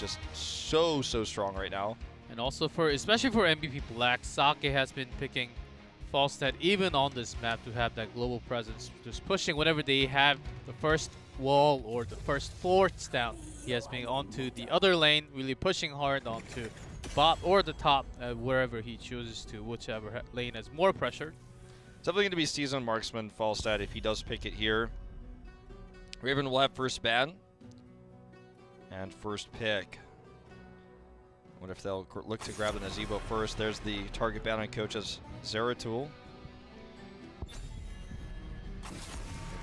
just so strong right now. And also especially for MVP Black, Sake has been picking Falstad even on this map to have that global presence, just pushing whenever they have the first wall or the first forts down. He has been onto the other lane, really pushing hard onto the bot or the top, wherever he chooses to, whichever lane has more pressure. It's definitely going to be Season Marksman Falstad if he does pick it here. Raven will have first ban and first pick. What if they'll look to grab the Nazeebo first? There's the target ban on Coach's Zeratul.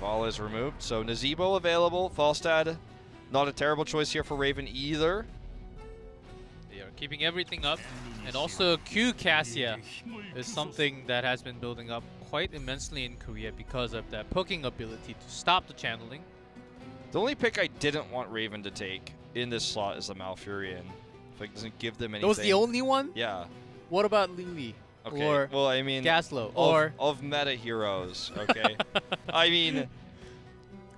Ball is removed, so Nazeebo available. Falstad, not a terrible choice here for Raven either. They are keeping everything up, and also Q Cassia is something that has been building up quite immensely in Korea because of that poking ability to stop the channeling. The only pick I didn't want Raven to take in this slot is the Malfurion. Like, doesn't give them anything. That was the only one? Yeah. What about Lily? Okay. Or well, I mean, Gaslow or of meta heroes. Okay. I mean.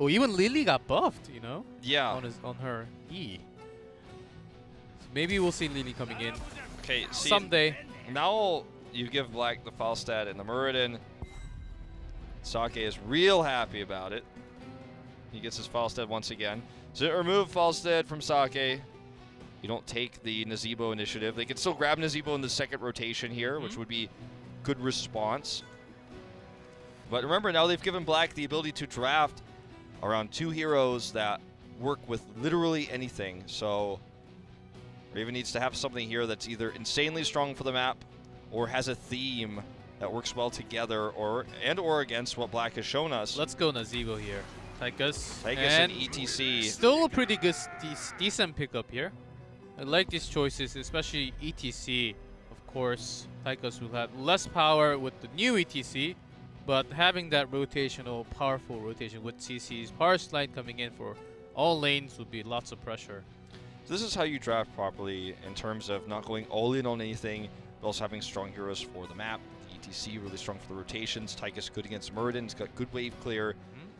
Oh, even Lily got buffed, you know. Yeah. On her E. So maybe we'll see Lily coming in. Okay. See, someday. Now you give Black the Falstad and the Muradin. Sake is real happy about it. He gets his Falstad once again. So remove Falstad from Sake. You don't take the Nazeebo initiative. They can still grab Nazeebo in the second rotation here, which would be good response. But remember, now they've given Black the ability to draft around 2 heroes that work with literally anything. So Raven needs to have something here that's either insanely strong for the map or has a theme that works well together or against what Black has shown us. Let's go Nazeebo here. Tychus and ETC. Still a pretty good, decent pickup here. I like these choices, especially ETC. Of course, Tychus will have less power with the new ETC, but having that rotational, powerful rotation with CC's power slide coming in for all lanes would be lots of pressure. So this is how you draft properly in terms of not going all in on anything, but also having strong heroes for the map. ETC really strong for the rotations. Tychus good against Muradin. He's got good wave clear.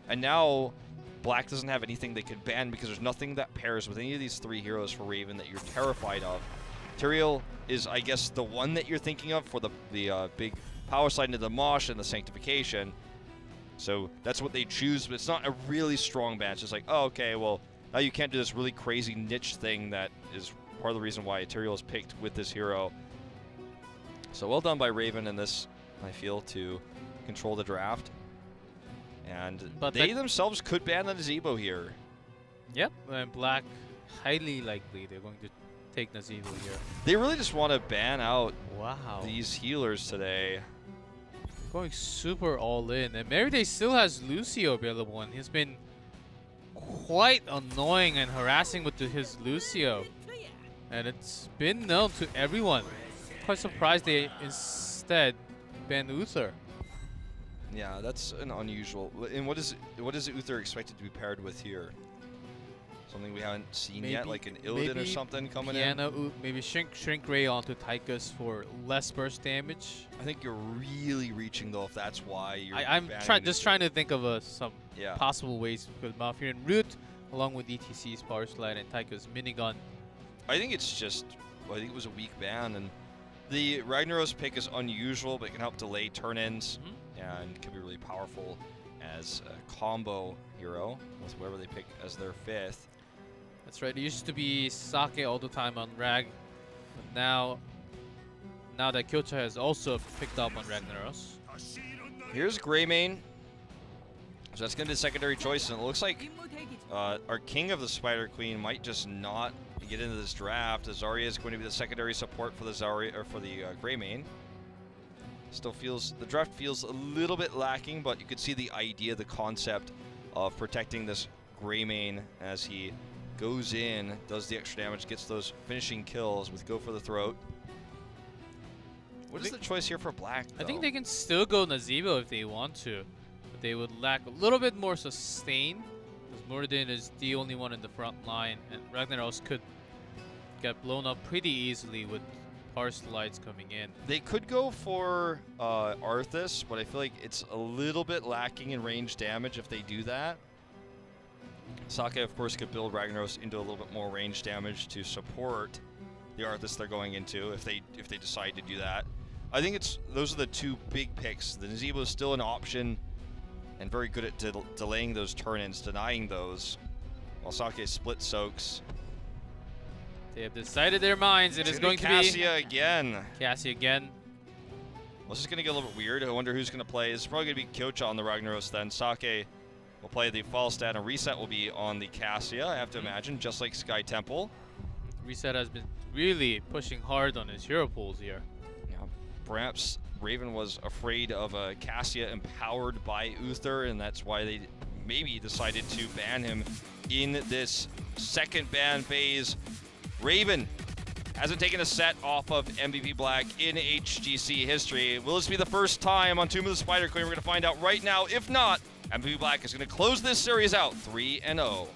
And now Black doesn't have anything they could ban because there's nothing that pairs with any of these 3 heroes for Raven that you're terrified of. Tyrael is, I guess, the one that you're thinking of for the big power slide into the Mosh and the Sanctification. So that's what they choose, but it's not a really strong ban. It's just like, oh, okay, well, now you can't do this really crazy niche thing that is part of the reason why Tyrael is picked with this hero. So well done by Raven in this, I feel, to control the draft. And they themselves could ban the Nazeebo here. Yep, and Black, highly likely they're going to take Nazeebo here. They really just want to ban out these healers today. Going super all in. And Merida still has Lucio available, and he's been quite annoying and harassing with his Lucio. And it's been known to everyone. Quite surprised they instead banned Uther. Yeah, that's an unusual. And what is Uther expected to be paired with here? Something we haven't seen yet, like an Illidan or something coming in? Maybe Shrink Ray onto Tychus for less burst damage. I think you're really reaching, though, if that's why you're I'm just trying to think of some possible ways, because Malfurion Root, along with ETC's Power Slide and Tychus Minigun. I think it's just, I think it was a weak ban, and the Ragnaros pick is unusual, but it can help delay turn-ins, and can be really powerful as a combo hero with whoever they pick as their 5th. That's right. It used to be Sake all the time on Rag, but now that Kyocha has also picked up on Ragnaros. Here's Greymane. So that's going to be the secondary choice, and it looks like our King of the Spider Queen might just not get into this draft. Zarya is going to be the secondary support for the Greymane. Still feels, the draft feels a little bit lacking, but you could see the idea, the concept of protecting this Greymane as he goes in, does the extra damage, gets those finishing kills with Go for the Throat. What is the choice here for Black, though? I think they can still go Nazeebo if they want to, but they would lack a little bit more sustain, because Muradin is the only one in the front line, and Ragnaros could get blown up pretty easily with Power Slides coming in. They could go for Arthas, but I feel like it's a little bit lacking in range damage if they do that. Sake, of course, could build Ragnaros into a little bit more range damage to support the Arthas they're going into if they decide to do that. I think those are the two big picks. The Nazebo is still an option and very good at delaying those turn-ins, denying those, while Sake split soaks. They have decided their minds. It is going to be Cassia again. Cassia again. Well, this is going to get a little bit weird. I wonder who's going to play. It's probably going to be Kyocha on the Ragnaros then. Sake will play the Falstad, and Reset will be on the Cassia, I have to imagine, just like Sky Temple. Reset has been really pushing hard on his hero pools here. Yeah, perhaps Raven was afraid of a Cassia empowered by Uther, and that's why they maybe decided to ban him in this second ban phase. Raven hasn't taken a set off of MVP Black in HGC history. Will this be the first time on Tomb of the Spider Queen? We're going to find out right now. If not, MVP Black is going to close this series out 3-0.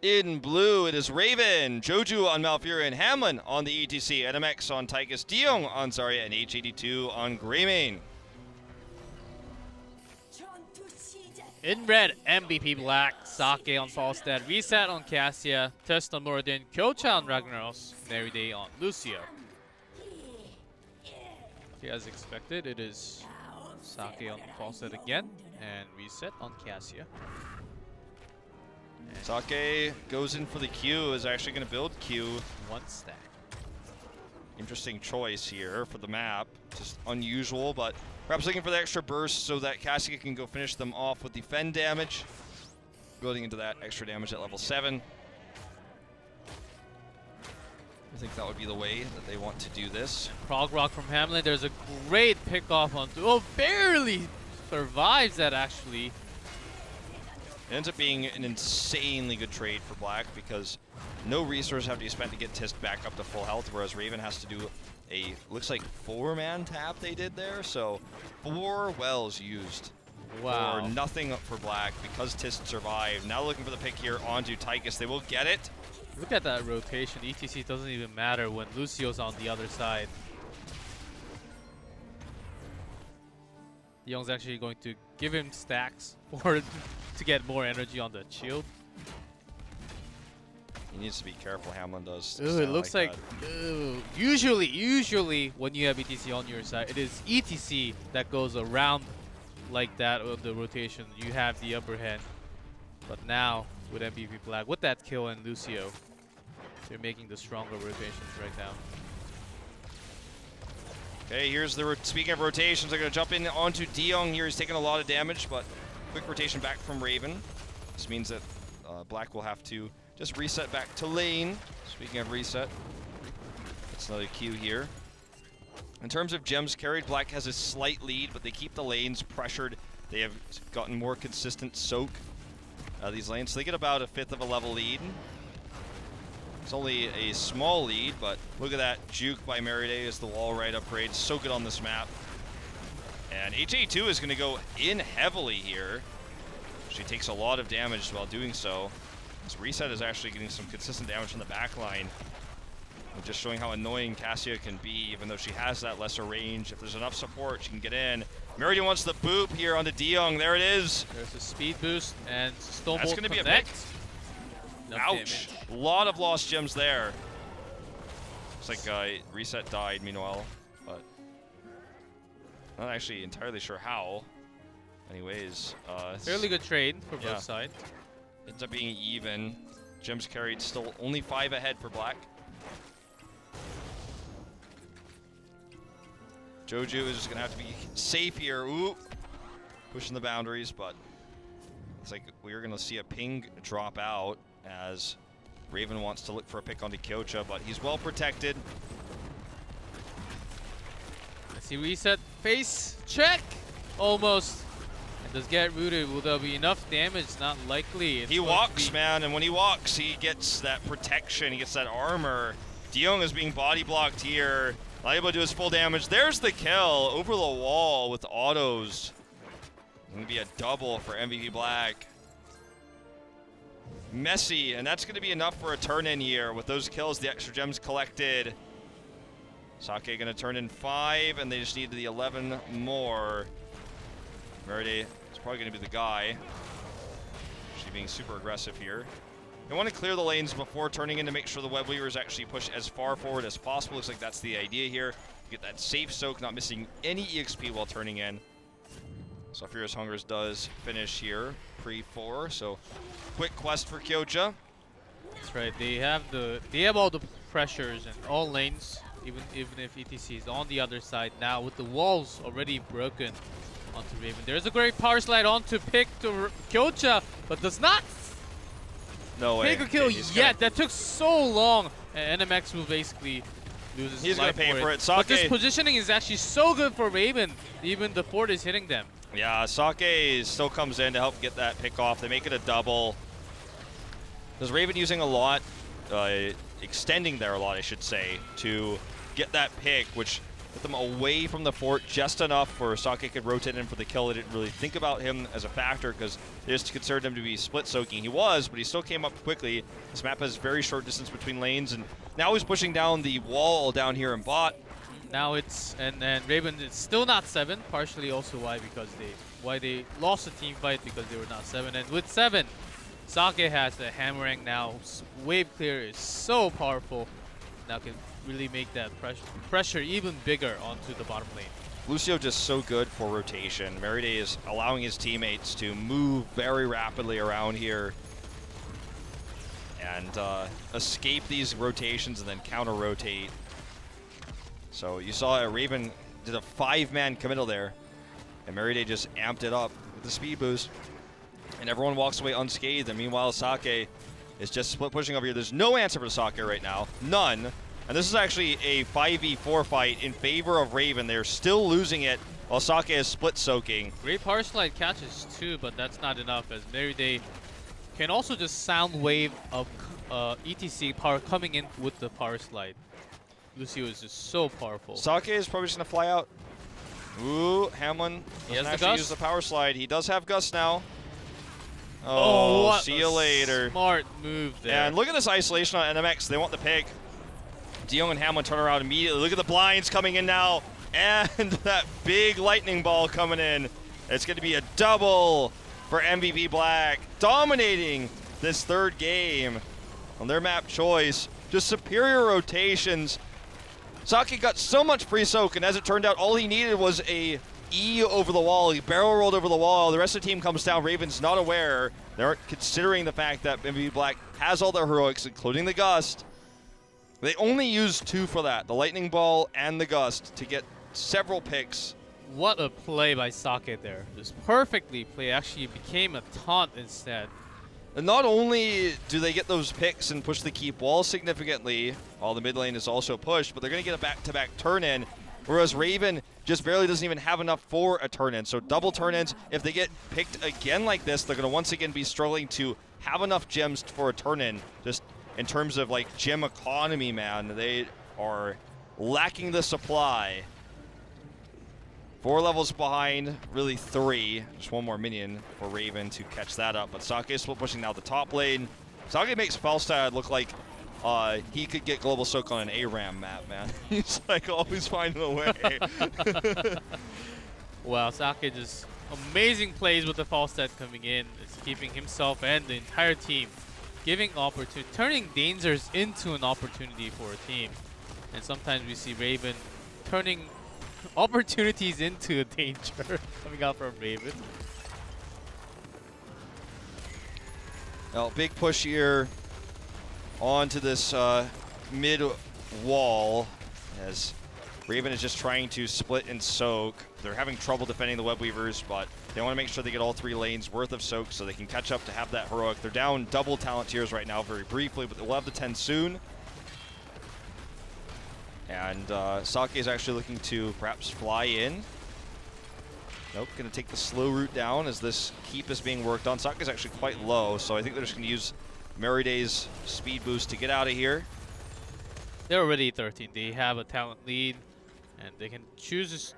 In blue, it is Raven, Joju on Malfurion, Hamlin on the ETC, NMX on Tychus, Diong on Zarya, and H82 on Greymane. In red, MVP Black, Sake on Falstad, Reset on Cassia, Test on Muradin, Kyocha on Ragnaros, Merryday on Lucio. Okay, as expected, it is Sake on Falstad again, and Reset on Cassia. Sake goes in for the Q, is actually going to build Q. One stack. Interesting choice here for the map. Just unusual, but perhaps looking for the extra burst so that Cassia can go finish them off with the Fend damage. Building into that extra damage at level 7. I think that would be the way that they want to do this. Prog Rock from Hamlin. There's a great pickoff on... Oh, barely survives that, actually. It ends up being an insanely good trade for Black because no resources have to be spent to get Tist back up to full health, whereas Raven has to do a, looks like 4-man tap they did there, so 4 wells used. Wow. For nothing for Black because Tist survived. Now looking for the pick here onto Tychus. They will get it. Look at that rotation. ETC doesn't even matter when Lucio's on the other side. Young's actually going to give him stacks to get more energy on the shield. He needs to be careful, Hamlin does. Ooh, it looks like usually when you have ETC on your side, it is ETC that goes around like that with the rotation. You have the upper hand. But now with MVP Black, with that kill and Lucio, they're making the stronger rotations right now. Okay, here's the, speaking of rotations, they're going to jump in onto Diong here. He's taking a lot of damage, but quick rotation back from Raven. This means that Black will have to just reset back to lane. Speaking of reset, that's another Q here. In terms of gems carried, Black has a slight lead, but they keep the lanes pressured. They have gotten more consistent soak these lanes, so they get about a 1/5 of a level lead. It's only a small lead, but look at that juke by Merryday as the wall right upgrade. So good on this map. And H82 is going to go in heavily here. She takes a lot of damage while doing so. This Reset is actually getting some consistent damage from the back line. And just showing how annoying Cassia can be, even though she has that lesser range. If there's enough support, she can get in. Merryday wants the boop here onto Diong. There it is. There's a speed boost, and Stonebolt That's going to be a pick. Ouch. A lot of lost gems there. Looks like Reset died meanwhile, but not actually entirely sure how. Anyways, fairly good trade for both sides. Ends up being even. Gems carried still only 5 ahead for Black. Joju is just gonna have to be safe here. Ooh, pushing the boundaries, but it's like we're gonna see a ping drop out as Raven wants to look for a pick onto Kyocha, but he's well protected. Let's see, Reset, face check, almost. And does get rooted. Will there be enough damage? Not likely. He walks, man, and when he walks, he gets that protection. He gets that armor. Diong is being body blocked here. Not able to do his full damage. There's the kill over the wall with autos. Going to be a double for MVP Black. Messy, and that's going to be enough for a turn-in here. With those kills, the extra gems collected. Sake going to turn in 5, and they just need the 11 more. Meride is probably going to be the guy. Actually being super aggressive here. They want to clear the lanes before turning in to make sure the web weavers actually push as far forward as possible. Looks like that's the idea here. Get that safe soak, not missing any EXP while turning in. So Furious Hungers does finish here, pre-4. So quick quest for Kyocha. That's right. They have all the pressures in all lanes, even if ETC is on the other side now with the walls already broken onto Raven. There's a great power slide onto pick to Kyocha, but does not pick a kill yet. That took so long, and NMX will basically lose his life. He's gonna pay for it. But this positioning is actually so good for Raven. Even the fort is hitting them. Yeah, Sake still comes in to help get that pick off. They make it a double. There's Raven using a lot, extending there a lot, I should say, to get that pick, which put them away from the fort just enough for Sake could rotate in for the kill. They didn't really think about him as a factor because they just considered him to be split soaking. He was, but he still came up quickly. This map has very short distance between lanes, and now he's pushing down the wall down here in bot. Now it's, and Raven is still not 7, partially also why they lost the team fight, because they were not 7. And with 7, Sake has the hammering now. Wave clear is so powerful. Now can really make that pressure even bigger onto the bottom lane. Lucio just so good for rotation. Meride is allowing his teammates to move very rapidly around here and escape these rotations and then counter-rotate. So you saw Raven did a 5-man committal there, and Meride just amped it up with the speed boost, and everyone walks away unscathed. And meanwhile, Sake is just split pushing over here. There's no answer for Sake right now, none. And this is actually a 5v4 fight in favor of Raven. They're still losing it while Sake is split soaking. Great power slide catches too, but that's not enough, as Meride can also just sound wave of ETC power coming in with the power slide. Lucio is just so powerful. Sake is probably just going to fly out. Ooh, Hamlin doesn't actually use the power slide. He does have Gust now. Oh, see you later. Smart move there. And look at this isolation on NMX. They want the pick. Dion and Hamlin turn around immediately. Look at the blinds coming in now. And that big lightning ball coming in. It's going to be a double for MVP Black, dominating this third game on their map choice. Just superior rotations. Sake got so much free soak, and as it turned out, all he needed was a E over the wall. He barrel rolled over the wall. The rest of the team comes down. Raven's not aware. They aren't considering the fact that MVP Black has all their heroics, including the Gust. They only used 2 for that, the Lightning Ball and the Gust, to get several picks. What a play by Sake there. Just perfectly played. Actually became a taunt instead. And not only do they get those picks and push the keep wall significantly, while the mid lane is also pushed, but they're going to get a back-to-back turn-in, whereas Raven just barely doesn't even have enough for a turn-in. So double turn-ins, if they get picked again like this, they're going to once again be struggling to have enough gems for a turn-in. Just in terms of like gem economy, man, they are lacking the supply. 4 levels behind, really 3. Just 1 more minion for Raven to catch that up. But Sake is still pushing now the top lane. Sake makes Falstad look like he could get Global Soak on an ARAM map, man. He's like always finding a way. Wow, Sake just amazing plays with the Falstad coming in. It's keeping himself and the entire team, giving opportunity, turning dangers into an opportunity for a team. And sometimes we see Raven turning opportunities into a danger coming out from Raven. Well, big push here onto this mid wall as Raven is just trying to split and soak. They're having trouble defending the web weavers, but they want to make sure they get all 3 lanes worth of soak so they can catch up to have that heroic. They're down double talent tiers right now very briefly, but they'll have the 10 soon. And Sake is actually looking to perhaps fly in. Nope, going to take the slow route down as this keep is being worked on. Sake is actually quite low, so I think they're just going to use Meride's speed boost to get out of here. They're already 13. They have a talent lead. And they can choose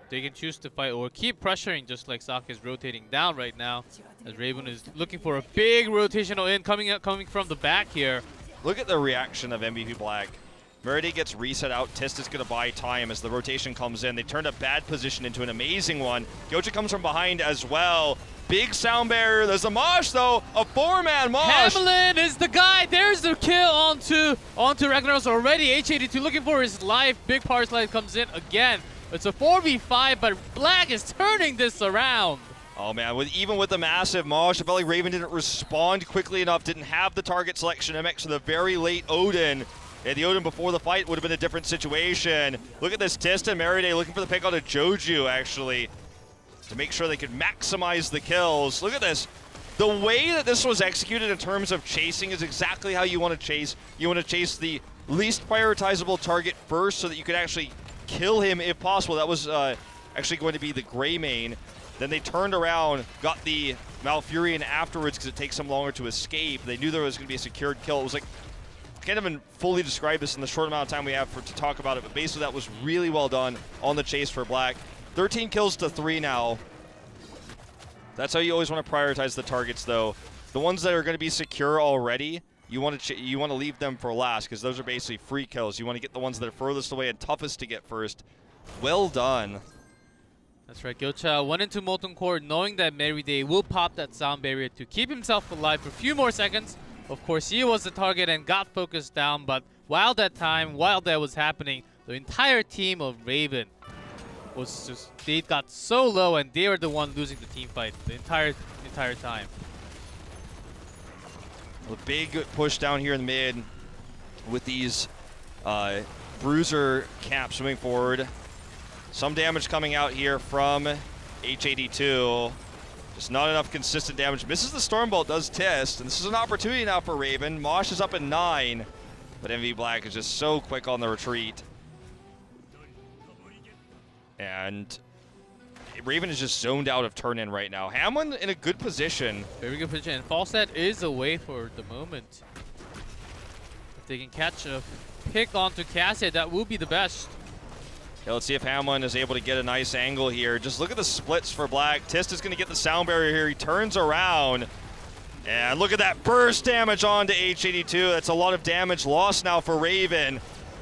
to fight or keep pressuring, just like Sake is rotating down right now, as Raven is looking for a big rotational in coming from the back here. Look at the reaction of MVP Black. Meride gets reset out. Tist is going to buy time as the rotation comes in. They turned a bad position into an amazing one. Gocha comes from behind as well. Big sound barrier. There's a Mosh, though. A 4-man Mosh. Hamlin is the guy. There's the kill onto Ragnaros already. H82 looking for his life. Big Power Slide comes in again. It's a 4v5, but Black is turning this around. Oh, man. Even with the massive Mosh, I felt like Raven didn't respond quickly enough. Didn't have the target selection MX to the very late Odin. Yeah, the Odin before the fight would have been a different situation. Look at this Tist and Meride looking for the pick on a Joju, actually, to make sure they could maximize the kills. Look at this. The way that this was executed in terms of chasing is exactly how you want to chase. You want to chase the least prioritizable target first so that you could actually kill him if possible. That was actually going to be the Gray main. Then they turned around, got the Malfurion afterwards because it takes them longer to escape. They knew there was going to be a secured kill. It was like, can't even fully describe this in the short amount of time we have to talk about it, but basically that was really well done on the chase for Black. 13 kills to 3 now. That's how you always want to prioritize the targets, though. The ones that are going to be secure already, you want to leave them for last because those are basically free kills. You want to get the ones that are furthest away and toughest to get first. Well done. That's right. Gocha went into Molten Core knowing that Meride will pop that sound barrier to keep himself alive for a few more seconds. Of course, he was the target and got focused down, but while that was happening, the entire team of Raven was just, they got so low and they were the one losing the team fight the entire time. A big push down here in the mid with these bruiser caps moving forward. Some damage coming out here from H82. Just not enough consistent damage. Misses the Stormbolt, does Test, and this is an opportunity now for Raven. Mosh is up at 9, but MV Black is just so quick on the retreat. And Raven is just zoned out of turn-in right now. Hamlin in a good position. Very good position, and Falstad is away for the moment. If they can catch a pick onto Cassia, that will be the best. Okay, let's see if Hamlin is able to get a nice angle here. Just look at the splits for Black. Tist is going to get the sound barrier here. He turns around. And look at that burst damage onto H82. That's a lot of damage lost now for Raven.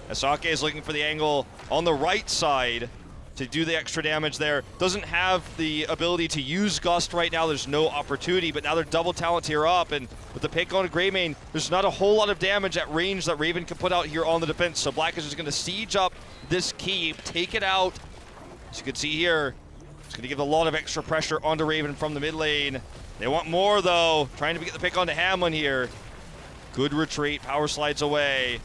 Asake is looking for the angle on the right side to do the extra damage there. Doesn't have the ability to use Gust right now. There's no opportunity, but now they're double talent here up, and with the pick on a Greymane, there's not a whole lot of damage at range that Raven can put out here on the defense, so Black is just going to siege up this keep, take it out. As you can see here, it's going to give a lot of extra pressure onto Raven from the mid lane. They want more, though. Trying to get the pick onto Hamlin here. Good retreat, power slides away.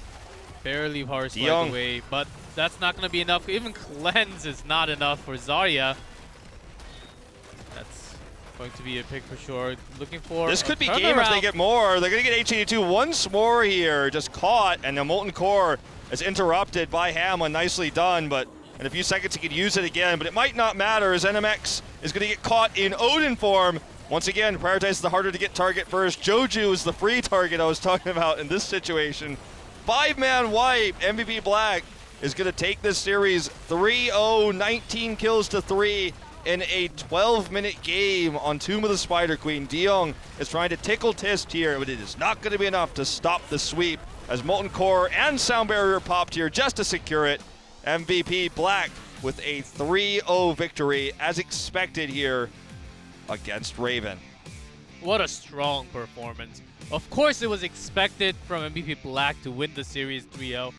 Barely power slides away, but that's not going to be enough. Even cleanse is not enough for Zarya. That's going to be a pick for sure. Looking for this could be game if they get more. They're going to get H82 once more here. Just caught, and the Molten Core is interrupted by Hamlin. Nicely done, but in a few seconds he could use it again, but it might not matter as NMX is going to get caught in Odin form. Once again, prioritize the harder to get target first. Joju is the free target I was talking about in this situation. 5-man wipe. MVP Black is going to take this series 3-0, 19 kills to 3 in a 12-minute game on Tomb of the Spider Queen. Deong is trying to tickle Tist here, but it is not going to be enough to stop the sweep as Molten Core and Sound Barrier popped here just to secure it. MVP Black with a 3-0 victory as expected here against Raven. What a strong performance. Of course it was expected from MVP Black to win the series 3-0.